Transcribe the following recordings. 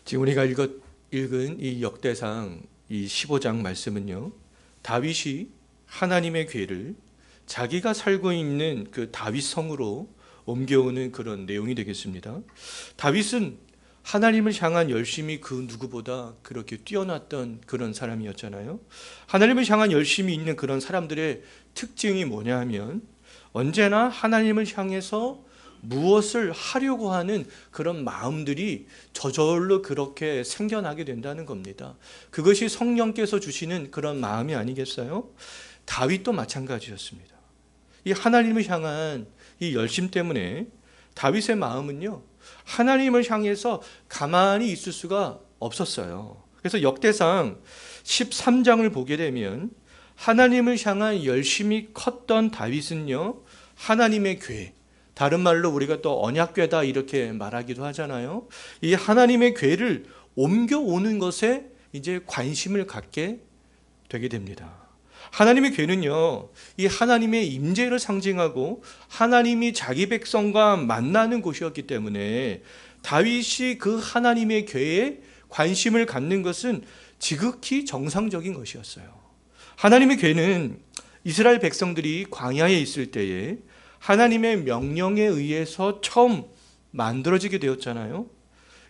지금 우리가 읽은 이 역대상 이 15장 말씀은요, 다윗이 하나님의 궤를 자기가 살고 있는 그 다윗 성으로 옮겨오는 그런 내용이 되겠습니다. 다윗은 하나님을 향한 열심이 그 누구보다 그렇게 뛰어났던 그런 사람이었잖아요. 하나님을 향한 열심이 있는 그런 사람들의 특징이 뭐냐 하면 언제나 하나님을 향해서 무엇을 하려고 하는 그런 마음들이 저절로 그렇게 생겨나게 된다는 겁니다. 그것이 성령께서 주시는 그런 마음이 아니겠어요? 다윗도 마찬가지였습니다. 이 하나님을 향한 이 열심 때문에 다윗의 마음은요, 하나님을 향해서 가만히 있을 수가 없었어요. 그래서 역대상 13장을 보게 되면 하나님을 향한 열심이 컸던 다윗은요, 하나님의 궤, 다른 말로 우리가 또 언약궤다 이렇게 말하기도 하잖아요. 이 하나님의 궤를 옮겨오는 것에 이제 관심을 갖게 되게 됩니다. 하나님의 궤는요, 이 하나님의 임재를 상징하고 하나님이 자기 백성과 만나는 곳이었기 때문에 다윗이 그 하나님의 궤에 관심을 갖는 것은 지극히 정상적인 것이었어요. 하나님의 궤는 이스라엘 백성들이 광야에 있을 때에 하나님의 명령에 의해서 처음 만들어지게 되었잖아요.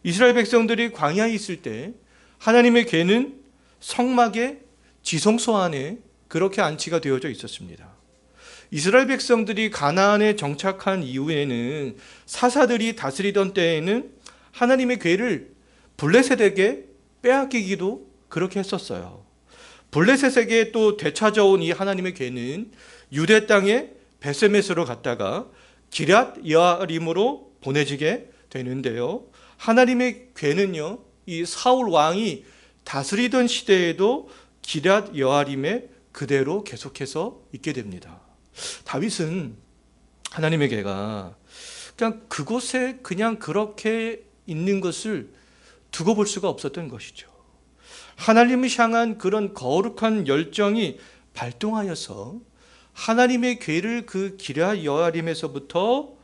이스라엘 백성들이 광야에 있을 때 하나님의 궤는 성막의 지성소 안에 그렇게 안치가 되어져 있었습니다. 이스라엘 백성들이 가나안에 정착한 이후에는 사사들이 다스리던 때에는 하나님의 궤를 블레셋에게 빼앗기기도 그렇게 했었어요. 블레셋에게 또 되찾아온 이 하나님의 궤는 유대 땅에 베세메스로 갔다가 기럇 여아림으로 보내지게 되는데요. 하나님의 궤는요, 이 사울 왕이 다스리던 시대에도 기럇 여아림에 그대로 계속해서 있게 됩니다. 다윗은 하나님의 궤가 그냥 그곳에 그냥 그렇게 있는 것을 두고 볼 수가 없었던 것이죠. 하나님을 향한 그런 거룩한 열정이 발동하여서 하나님의 궤를 그 기럇 여아림에서부터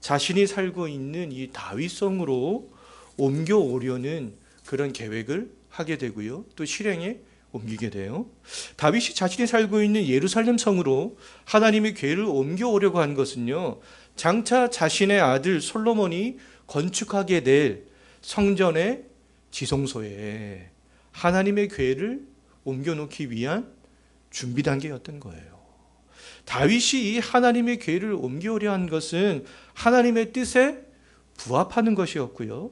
자신이 살고 있는 이 다윗성으로 옮겨오려는 그런 계획을 하게 되고요. 또 실행에 옮기게 돼요. 다윗이 자신이 살고 있는 예루살렘 성으로 하나님의 궤를 옮겨오려고 한 것은요, 장차 자신의 아들 솔로몬이 건축하게 될 성전의 지성소에 하나님의 궤를 옮겨놓기 위한 준비 단계였던 거예요. 다윗이 이 하나님의 궤를 옮겨오려 한 것은 하나님의 뜻에 부합하는 것이었고요.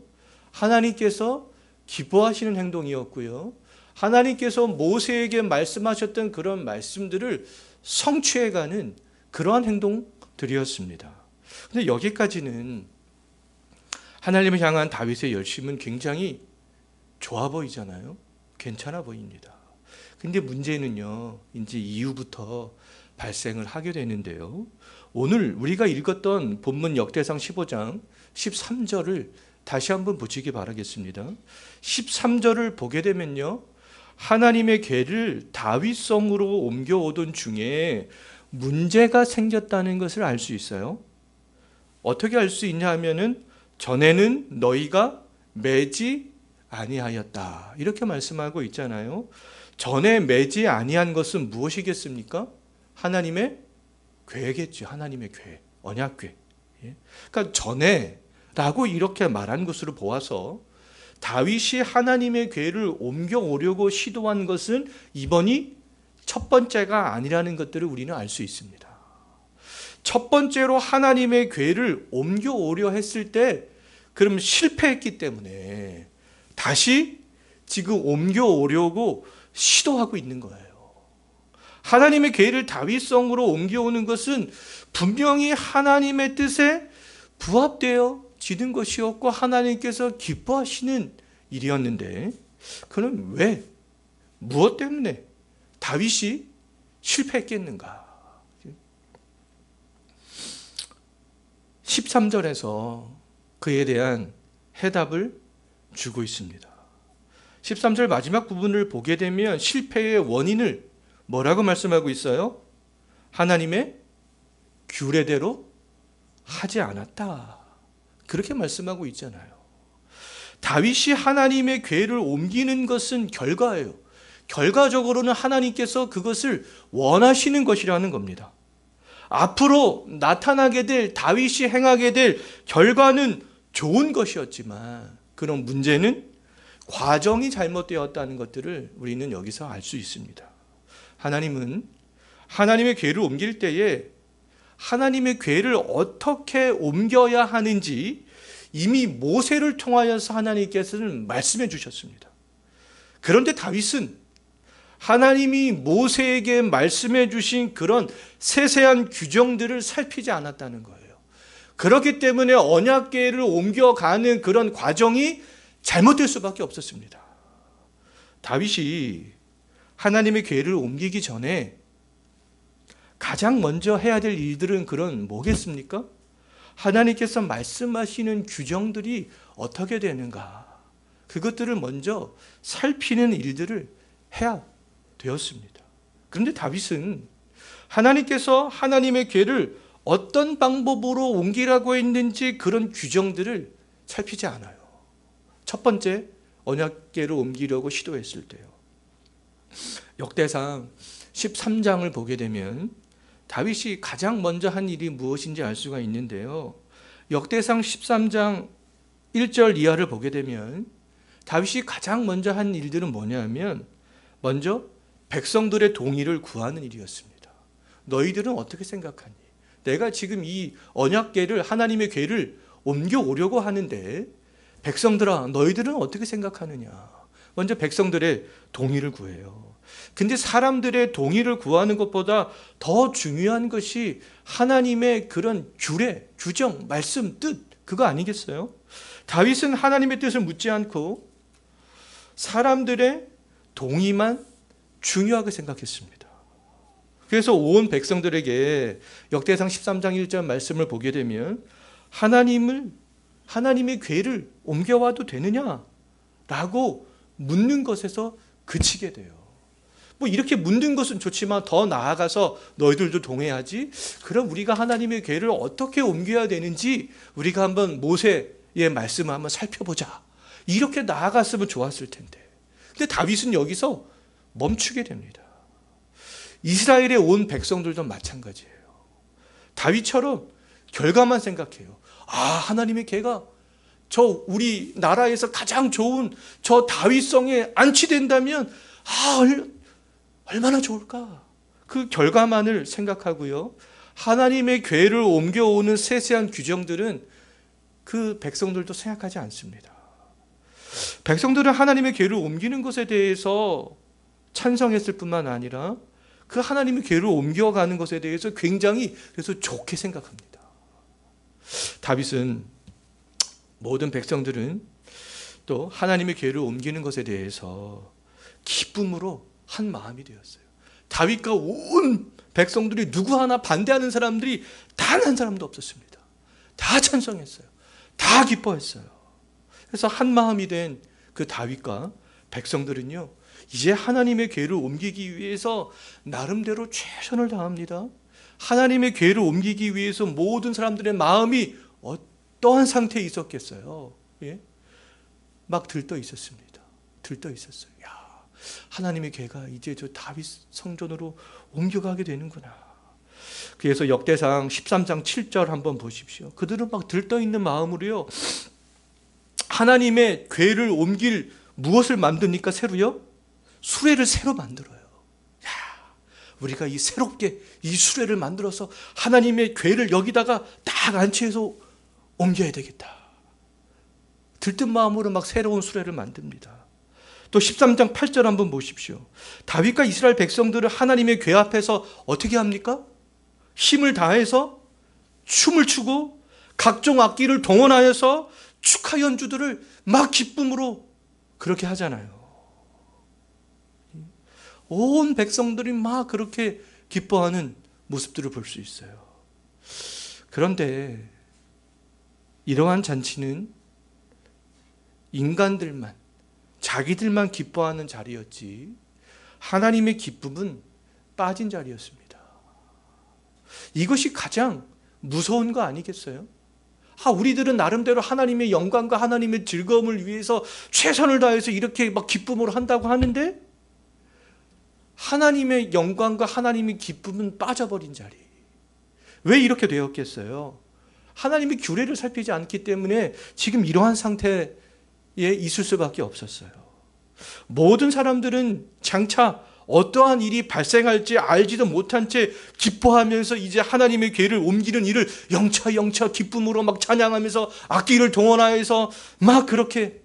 하나님께서 기뻐하시는 행동이었고요. 하나님께서 모세에게 말씀하셨던 그런 말씀들을 성취해가는 그러한 행동들이었습니다. 그런데 여기까지는 하나님을 향한 다윗의 열심은 굉장히 좋아 보이잖아요. 괜찮아 보입니다. 근데 문제는요, 이제 이후부터 발생을 하게 되는데요. 오늘 우리가 읽었던 본문 역대상 15장 13절을 다시 한번 보시기 바라겠습니다. 13절을 보게 되면요, 하나님의 궤를 다윗성으로 옮겨오던 중에 문제가 생겼다는 것을 알 수 있어요. 어떻게 알 수 있냐 하면은 전에는 너희가 매지 아니하였다 이렇게 말씀하고 있잖아요. 전에 매지 아니한 것은 무엇이겠습니까? 하나님의 궤겠죠. 하나님의 궤, 언약궤. 그러니까 전에라고 이렇게 말한 것으로 보아서 다윗이 하나님의 궤를 옮겨오려고 시도한 것은 이번이 첫 번째가 아니라는 것들을 우리는 알 수 있습니다. 첫 번째로 하나님의 궤를 옮겨오려 했을 때 그럼 실패했기 때문에 다시 지금 옮겨오려고 시도하고 있는 거예요. 하나님의 궤를 다윗성으로 옮겨오는 것은 분명히 하나님의 뜻에 부합되어지는 것이었고 하나님께서 기뻐하시는 일이었는데, 그는 왜, 무엇 때문에 다윗이 실패했겠는가? 13절에서 그에 대한 해답을 주고 있습니다. 13절 마지막 부분을 보게 되면 실패의 원인을 뭐라고 말씀하고 있어요? 하나님의 규례대로 하지 않았다. 그렇게 말씀하고 있잖아요. 다윗이 하나님의 궤를 옮기는 것은 결과예요. 결과적으로는 하나님께서 그것을 원하시는 것이라는 겁니다. 앞으로 나타나게 될, 다윗이 행하게 될 결과는 좋은 것이었지만, 그런 문제는 과정이 잘못되었다는 것들을 우리는 여기서 알 수 있습니다. 하나님은 하나님의 궤를 옮길 때에 하나님의 궤를 어떻게 옮겨야 하는지 이미 모세를 통하여서 하나님께서는 말씀해 주셨습니다. 그런데 다윗은 하나님이 모세에게 말씀해 주신 그런 세세한 규정들을 살피지 않았다는 거예요. 그렇기 때문에 언약궤를 옮겨가는 그런 과정이 잘못될 수밖에 없었습니다. 다윗이 하나님의 궤를 옮기기 전에 가장 먼저 해야 될 일들은 그런 뭐겠습니까? 하나님께서 말씀하시는 규정들이 어떻게 되는가, 그것들을 먼저 살피는 일들을 해야 되었습니다. 그런데 다윗은 하나님께서 하나님의 궤를 어떤 방법으로 옮기라고 했는지 그런 규정들을 살피지 않아요. 첫 번째, 언약궤를 옮기려고 시도했을 때요. 역대상 13장을 보게 되면 다윗이 가장 먼저 한 일이 무엇인지 알 수가 있는데요. 역대상 13장 1절 이하를 보게 되면 다윗이 가장 먼저 한 일들은 뭐냐면, 먼저 백성들의 동의를 구하는 일이었습니다. 너희들은 어떻게 생각하니? 내가 지금 이 언약궤를, 하나님의 궤를 옮겨오려고 하는데 백성들아, 너희들은 어떻게 생각하느냐? 먼저 백성들의 동의를 구해요. 근데 사람들의 동의를 구하는 것보다 더 중요한 것이 하나님의 그런 규례, 규정, 말씀, 뜻, 그거 아니겠어요? 다윗은 하나님의 뜻을 묻지 않고 사람들의 동의만 중요하게 생각했습니다. 그래서 온 백성들에게 역대상 13장 1절 말씀을 보게 되면 하나님의 궤를 옮겨와도 되느냐라고 묻는 것에서 그치게 돼요. 뭐 이렇게 묻는 것은 좋지만 더 나아가서 너희들도 동의하지? 그럼 우리가 하나님의 궤를 어떻게 옮겨야 되는지 우리가 한번 모세의 말씀을 한번 살펴보자. 이렇게 나아갔으면 좋았을 텐데. 근데 다윗은 여기서 멈추게 됩니다. 이스라엘의 온 백성들도 마찬가지예요. 다윗처럼 결과만 생각해요. 하나님의 궤가 저 우리 나라에서 가장 좋은 저 다윗성에 안치된다면 얼마나 좋을까? 그 결과만을 생각하고요. 하나님의 궤를 옮겨오는 세세한 규정들은 그 백성들도 생각하지 않습니다. 백성들은 하나님의 궤를 옮기는 것에 대해서 찬성했을 뿐만 아니라 그 하나님의 궤를 옮겨가는 것에 대해서 굉장히 그래서 좋게 생각합니다. 다윗은 모든 백성들은 또 하나님의 궤를 옮기는 것에 대해서 기쁨으로 한 마음이 되었어요. 다윗과 온 백성들이 누구 하나 반대하는 사람들이 단 한 사람도 없었습니다. 다 찬성했어요. 다 기뻐했어요. 그래서 한 마음이 된 그 다윗과 백성들은요, 이제 하나님의 궤를 옮기기 위해서 나름대로 최선을 다합니다. 하나님의 궤를 옮기기 위해서 모든 사람들의 마음이 어떠한 상태에 있었겠어요? 예? 막 들떠 있었습니다. 들떠 있었어요. 하나님의 궤가 이제 저 다윗 성전으로 옮겨가게 되는구나. 그래서 역대상 13장 7절 한번 보십시오. 그들은 막 들떠 있는 마음으로요, 하나님의 궤를 옮길 무엇을 만듭니까? 새로요? 수레를 새로 만들어요. 우리가 이 새롭게 이 수레를 만들어서 하나님의 궤를 여기다가 딱 안치해서 옮겨야 되겠다. 들뜬 마음으로 막 새로운 수레를 만듭니다. 또 13장 8절 한번 보십시오. 다윗과 이스라엘 백성들을 하나님의 궤 앞에서 어떻게 합니까? 힘을 다해서 춤을 추고 각종 악기를 동원하여서 축하 연주들을 막 기쁨으로 그렇게 하잖아요. 온 백성들이 막 그렇게 기뻐하는 모습들을 볼 수 있어요. 그런데 이러한 잔치는 인간들만, 자기들만 기뻐하는 자리였지 하나님의 기쁨은 빠진 자리였습니다. 이것이 가장 무서운 거 아니겠어요? 우리들은 나름대로 하나님의 영광과 하나님의 즐거움을 위해서 최선을 다해서 이렇게 막 기쁨으로 한다고 하는데 하나님의 영광과 하나님의 기쁨은 빠져버린 자리. 왜 이렇게 되었겠어요? 하나님의 규례를 살피지 않기 때문에 지금 이러한 상태에 있을 수밖에 없었어요. 모든 사람들은 장차 어떠한 일이 발생할지 알지도 못한 채 기뻐하면서 이제 하나님의 궤를 옮기는 일을 영차 기쁨으로 막 찬양하면서 악기를 동원하여서 막 그렇게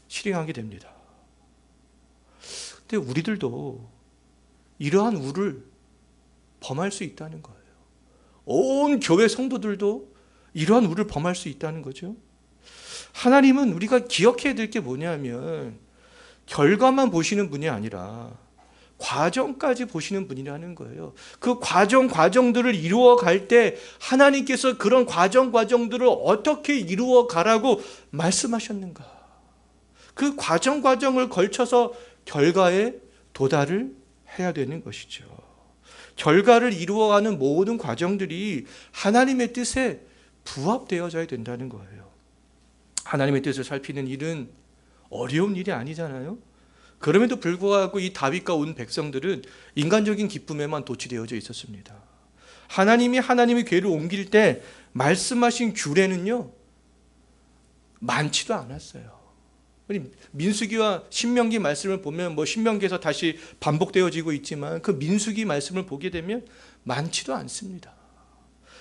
실행하게 됩니다. 근데 우리들도 이러한 우를 범할 수 있다는 거예요. 온 교회 성도들도 이러한 우를 범할 수 있다는 거죠. 하나님은 우리가 기억해야 될 게 뭐냐면 결과만 보시는 분이 아니라 과정까지 보시는 분이라는 거예요. 그 과정들을 이루어 갈 때 하나님께서 그런 과정들을 어떻게 이루어 가라고 말씀하셨는가. 그 과정을 걸쳐서 결과에 도달을 해야 되는 것이죠. 결과를 이루어가는 모든 과정들이 하나님의 뜻에 부합되어져야 된다는 거예요. 하나님의 뜻을 살피는 일은 어려운 일이 아니잖아요. 그럼에도 불구하고 이 다윗과 온 백성들은 인간적인 기쁨에만 도취되어져 있었습니다. 하나님이 하나님의 궤를 옮길 때 말씀하신 규례는요, 많지도 않았어요. 민수기와 신명기 말씀을 보면 신명기에서 다시 반복되어지고 있지만 그 민수기 말씀을 보게 되면 많지도 않습니다.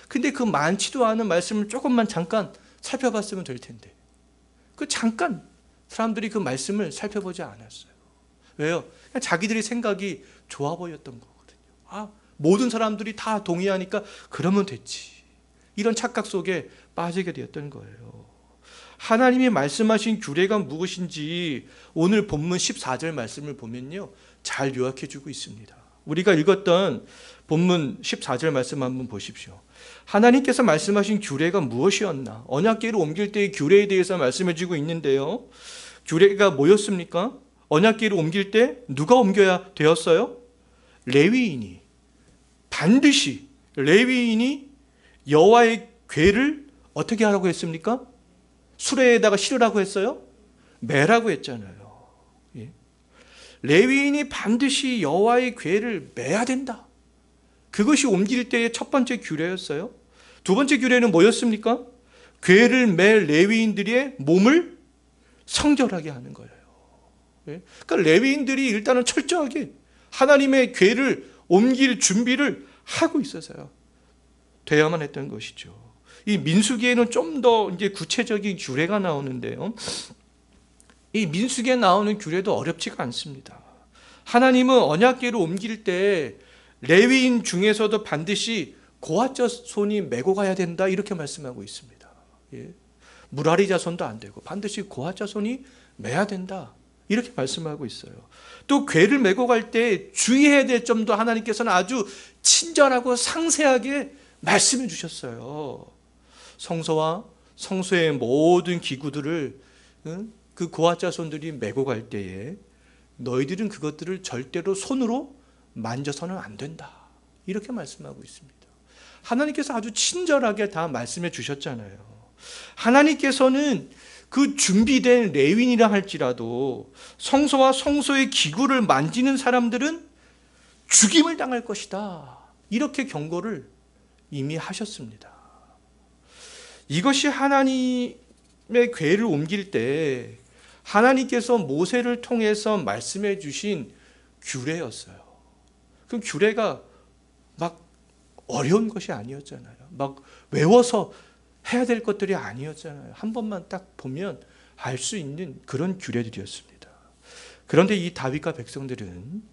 근데 그 많지도 않은 말씀을 조금만 잠깐 살펴봤으면 될 텐데 잠깐 사람들이 그 말씀을 살펴보지 않았어요. 왜요? 그냥 자기들의 생각이 좋아 보였던 거거든요. 모든 사람들이 다 동의하니까 그러면 됐지. 이런 착각 속에 빠지게 되었던 거예요. 하나님이 말씀하신 규례가 무엇인지 오늘 본문 14절 말씀을 보면요, 잘 요약해 주고 있습니다. 우리가 읽었던 본문 14절 말씀 한번 보십시오. 하나님께서 말씀하신 규례가 무엇이었나? 언약궤를 옮길 때의 규례에 대해서 말씀해 주고 있는데요. 규례가 뭐였습니까? 언약궤를 옮길 때 누가 옮겨야 되었어요? 레위인이, 반드시 레위인이 여호와의 궤를 어떻게 하라고 했습니까? 수레에다가 실으라고 했어요? 매라고 했잖아요. 레위인이 반드시 여호와의 궤를 매야 된다. 그것이 옮길 때의 첫 번째 규례였어요. 두 번째 규례는 뭐였습니까? 궤를 맬 레위인들의 몸을 성결하게 하는 거예요. 그러니까 레위인들이 일단은 철저하게 하나님의 궤를 옮길 준비를 하고 있어서요. 돼야만 했던 것이죠. 이 민수기에는 좀 더 이제 구체적인 규례가 나오는데요. 이 민수기에 나오는 규례도 어렵지가 않습니다. 하나님은 언약궤를 옮길 때 레위인 중에서도 반드시 고핫 자손이 메고 가야 된다 이렇게 말씀하고 있습니다. 무라리 자손도 안 되고 반드시 고핫 자손이 매야 된다 이렇게 말씀하고 있어요. 또 궤를 메고 갈 때 주의해야 될 점도 하나님께서는 아주 친절하고 상세하게 말씀해 주셨어요. 성소와 성소의 모든 기구들을 그 고핫 자손들이 메고 갈 때에 너희들은 그것들을 절대로 손으로 만져서는 안 된다 이렇게 말씀하고 있습니다. 하나님께서 아주 친절하게 다 말씀해 주셨잖아요. 하나님께서는 그 준비된 레위인이라 할지라도 성소와 성소의 기구를 만지는 사람들은 죽임을 당할 것이다 이렇게 경고를 이미 하셨습니다. 이것이 하나님의 궤를 옮길 때 하나님께서 모세를 통해서 말씀해 주신 규례였어요. 그 규례가 막 어려운 것이 아니었잖아요. 막 외워서 해야 될 것들이 아니었잖아요. 한 번만 딱 보면 알 수 있는 그런 규례들이었습니다. 그런데 이 다윗과 백성들은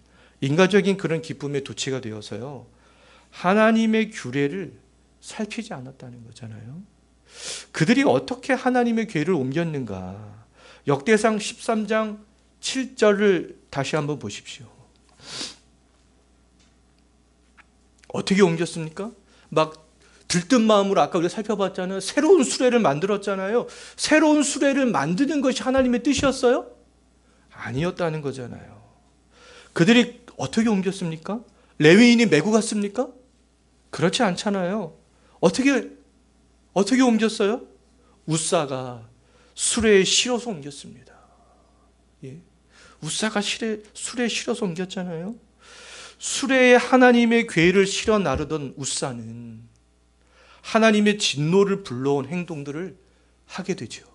인간적인 그런 기쁨에 도취가 되어서요, 하나님의 규례를 살피지 않았다는 거잖아요. 그들이 어떻게 하나님의 궤를 옮겼는가? 역대상 13장 7절을 다시 한번 보십시오. 어떻게 옮겼습니까? 막 들뜬 마음으로 아까 우리가 살펴봤잖아요. 새로운 수레를 만들었잖아요. 새로운 수레를 만드는 것이 하나님의 뜻이었어요? 아니었다는 거잖아요. 그들이 어떻게 옮겼습니까? 레위인이 메고 갔습니까? 그렇지 않잖아요. 어떻게 어떻게 옮겼어요? 우사가 수레에 실어서 옮겼습니다. 예. 우사가 수레에 실어서 옮겼잖아요. 수레에 하나님의 궤를 실어 나르던 우사는 하나님의 진노를 불러온 행동들을 하게 되죠.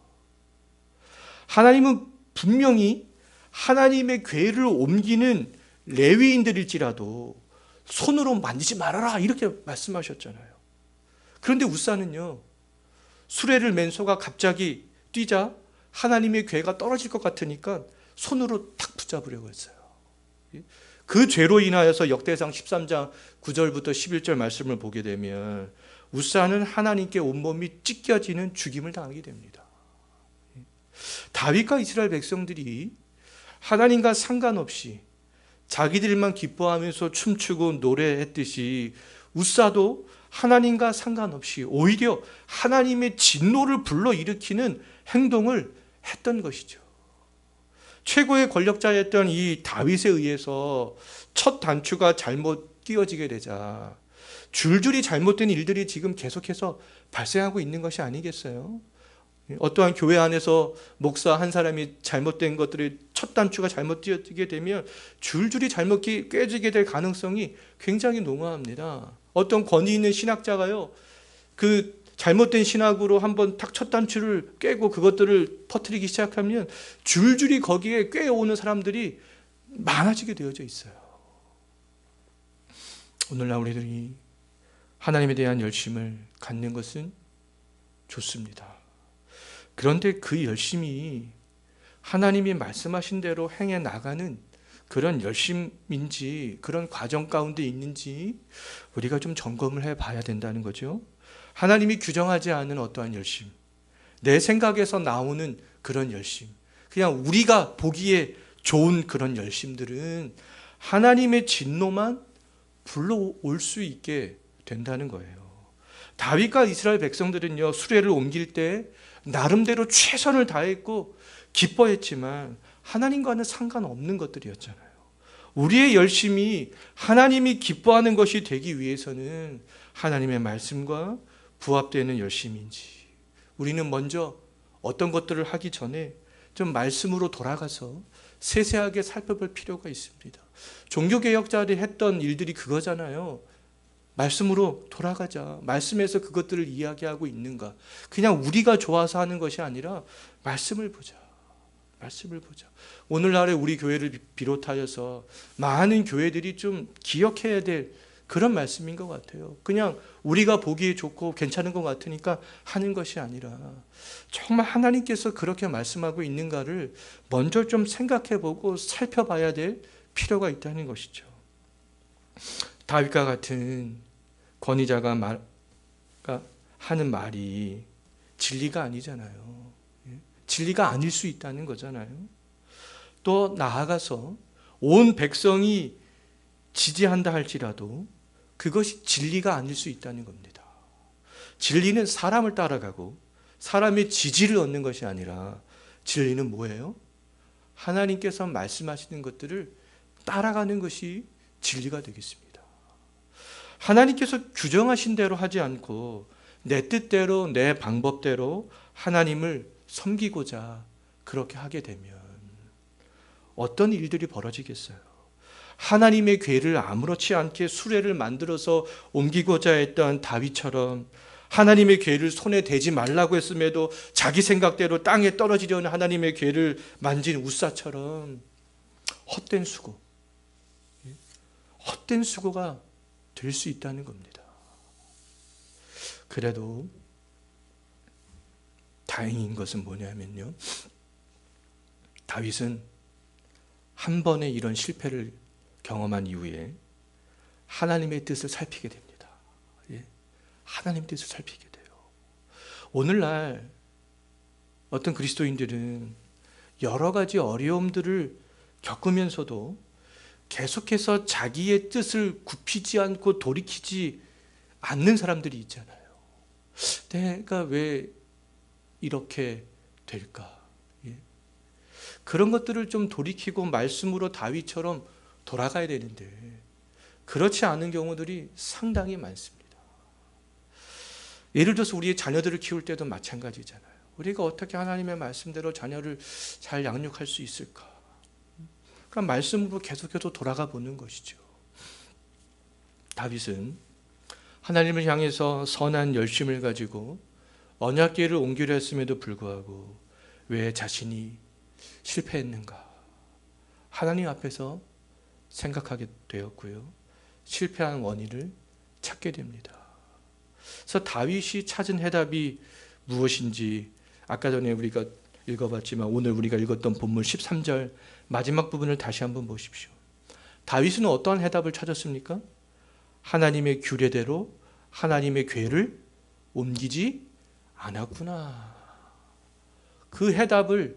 하나님은 분명히 하나님의 궤를 옮기는 레위인들일지라도 손으로 만지지 말아라 이렇게 말씀하셨잖아요. 그런데 우사는요, 수레를 맨 소가 갑자기 뛰자 하나님의 궤가 떨어질 것 같으니까 손으로 탁 붙잡으려고 했어요. 그 죄로 인하여서 역대상 13장 9절부터 11절 말씀을 보게 되면 우사는 하나님께 온몸이 찢겨지는 죽임을 당하게 됩니다. 다윗과 이스라엘 백성들이 하나님과 상관없이 자기들만 기뻐하면서 춤추고 노래했듯이 우사도 하나님과 상관없이 오히려 하나님의 진노를 불러일으키는 행동을 했던 것이죠. 최고의 권력자였던 이 다윗에 의해서 첫 단추가 잘못 끼워지게 되자 줄줄이 잘못된 일들이 지금 계속해서 발생하고 있는 것이 아니겠어요? 어떠한 교회 안에서 목사 한 사람이 잘못된 것들이 첫 단추가 잘못 끼어지게 되면 줄줄이 잘못 깨지게 될 가능성이 굉장히 농후합니다. 어떤 권위 있는 신학자가요, 그 잘못된 신학으로 한번 탁 첫 단추를 깨고 그것들을 퍼뜨리기 시작하면 줄줄이 거기에 꿰어오는 사람들이 많아지게 되어져 있어요. 오늘날 우리들이 하나님에 대한 열심을 갖는 것은 좋습니다. 그런데 그 열심이 하나님이 말씀하신 대로 행해 나가는 그런 열심인지 그런 과정 가운데 있는지 우리가 좀 점검을 해봐야 된다는 거죠. 하나님이 규정하지 않은 어떠한 열심, 내 생각에서 나오는 그런 열심, 그냥 우리가 보기에 좋은 그런 열심들은 하나님의 진노만 불러올 수 있게 된다는 거예요. 다윗과 이스라엘 백성들은요, 수레를 옮길 때 나름대로 최선을 다했고 기뻐했지만 하나님과는 상관없는 것들이었잖아요. 우리의 열심이 하나님이 기뻐하는 것이 되기 위해서는 하나님의 말씀과 부합되는 열심인지, 우리는 먼저 어떤 것들을 하기 전에 좀 말씀으로 돌아가서 세세하게 살펴볼 필요가 있습니다. 종교개혁자들이 했던 일들이 그거잖아요. 말씀으로 돌아가자. 말씀에서 그것들을 이야기하고 있는가. 그냥 우리가 좋아서 하는 것이 아니라 말씀을 보자. 말씀을 보자. 오늘날의 우리 교회를 비롯하여서 많은 교회들이 좀 기억해야 될 그런 말씀인 것 같아요. 그냥 우리가 보기에 좋고 괜찮은 것 같으니까 하는 것이 아니라 정말 하나님께서 그렇게 말씀하고 있는가를 먼저 좀 생각해보고 살펴봐야 될 필요가 있다는 것이죠. 다윗과 같은 권위자가 하는 말이 진리가 아니잖아요. 진리가 아닐 수 있다는 거잖아요. 또 나아가서 온 백성이 지지한다 할지라도 그것이 진리가 아닐 수 있다는 겁니다. 진리는 사람을 따라가고 사람의 지지를 얻는 것이 아니라 진리는 뭐예요? 하나님께서 말씀하시는 것들을 따라가는 것이 진리가 되겠습니다. 하나님께서 규정하신 대로 하지 않고 내 뜻대로 내 방법대로 하나님을 섬기고자 그렇게 하게 되면 어떤 일들이 벌어지겠어요? 하나님의 궤를 아무렇지 않게 수레를 만들어서 옮기고자 했던 다윗처럼 하나님의 궤를 손에 대지 말라고 했음에도 자기 생각대로 땅에 떨어지려는 하나님의 궤를 만진 우사처럼 헛된 수고가 될 수 있다는 겁니다. 그래도 다행인 것은 뭐냐면요, 다윗은 한 번의 이런 실패를 경험한 이후에 하나님의 뜻을 살피게 됩니다. 하나님의 뜻을 살피게 돼요. 오늘날 어떤 그리스도인들은 여러 가지 어려움들을 겪으면서도 계속해서 자기의 뜻을 굽히지 않고 돌이키지 않는 사람들이 있잖아요. 내가 왜 이렇게 될까? 그런 것들을 좀 돌이키고 말씀으로 다윗처럼 돌아가야 되는데 그렇지 않은 경우들이 상당히 많습니다. 예를 들어서 우리의 자녀들을 키울 때도 마찬가지잖아요. 우리가 어떻게 하나님의 말씀대로 자녀를 잘 양육할 수 있을까? 그럼 말씀으로 계속해서 돌아가 보는 것이죠. 다윗은 하나님을 향해서 선한 열심을 가지고 언약궤를 옮기려 했음에도 불구하고 왜 자신이 실패했는가? 하나님 앞에서 생각하게 되었고요. 실패한 원인을 찾게 됩니다. 그래서 다윗이 찾은 해답이 무엇인지 아까 전에 우리가 읽어봤지만 오늘 우리가 읽었던 본문 13절 마지막 부분을 다시 한번 보십시오. 다윗은 어떠한 해답을 찾았습니까? 하나님의 규례대로 하나님의 궤를 옮기지 않았구나. 그 해답을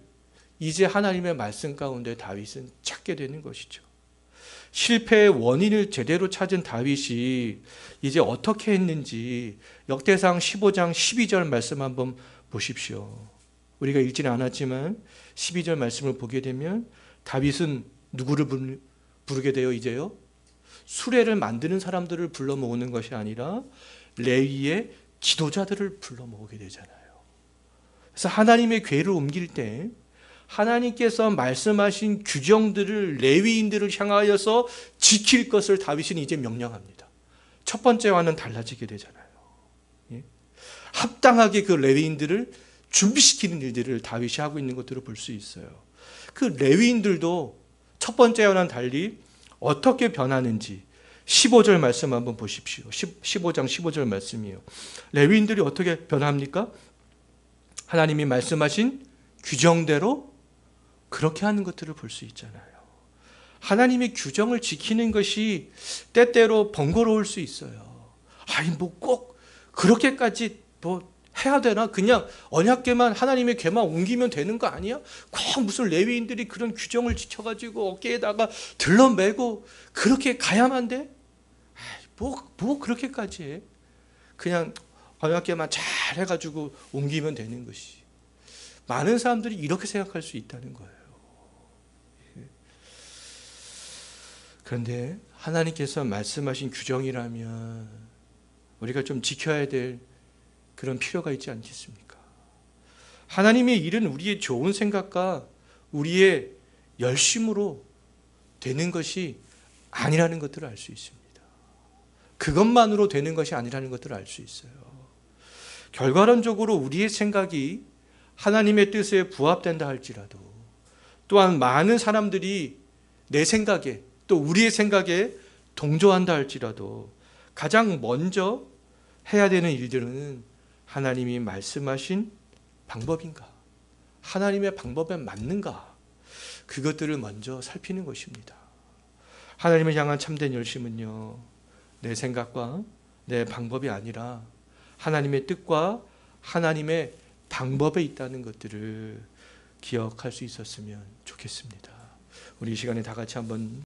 이제 하나님의 말씀 가운데 다윗은 찾게 되는 것이죠. 실패의 원인을 제대로 찾은 다윗이 이제 어떻게 했는지 역대상 15장 12절 말씀 한번 보십시오. 우리가 읽지는 않았지만 12절 말씀을 보게 되면 다윗은 누구를 부르게 돼요? 이제요? 수레를 만드는 사람들을 불러 모으는 것이 아니라 레위의 지도자들을 불러 모으게 되잖아요. 그래서 하나님의 궤를 옮길 때 하나님께서 말씀하신 규정들을 레위인들을 향하여서 지킬 것을 다윗은 이제 명령합니다. 첫 번째와는 달라지게 되잖아요. 예? 합당하게 그 레위인들을 준비시키는 일들을 다윗이 하고 있는 것들을 볼 수 있어요. 그 레위인들도 첫 번째와는 달리 어떻게 변하는지 15절 말씀 한번 보십시오. 15장 15절 말씀이에요. 레위인들이 어떻게 변합니까? 하나님이 말씀하신 규정대로 그렇게 하는 것들을 볼 수 있잖아요. 하나님의 규정을 지키는 것이 때때로 번거로울 수 있어요. 아니 뭐 꼭 그렇게까지 뭐 해야 되나? 그냥 언약궤만 하나님의 궤만 옮기면 되는 거 아니야? 꼭 무슨 레위인들이 그런 규정을 지켜가지고 어깨에다가 들러매고 그렇게 가야만 돼? 뭐 그렇게까지 해? 그냥 언약궤만 잘 해가지고 옮기면 되는 것이. 많은 사람들이 이렇게 생각할 수 있다는 거예요. 그런데 하나님께서 말씀하신 규정이라면 우리가 좀 지켜야 될 그런 필요가 있지 않겠습니까? 하나님의 일은 우리의 좋은 생각과 우리의 열심으로 되는 것이 아니라는 것들을 알 수 있습니다. 그것만으로 되는 것이 아니라는 것들을 알 수 있어요. 결과론적으로 우리의 생각이 하나님의 뜻에 부합된다 할지라도 또한 많은 사람들이 내 생각에 또 우리의 생각에 동조한다 할지라도 가장 먼저 해야 되는 일들은 하나님이 말씀하신 방법인가? 하나님의 방법에 맞는가? 그것들을 먼저 살피는 것입니다. 하나님을 향한 참된 열심은요, 내 생각과 내 방법이 아니라 하나님의 뜻과 하나님의 방법에 있다는 것들을 기억할 수 있었으면 좋겠습니다. 우리 이 시간에 다 같이 한번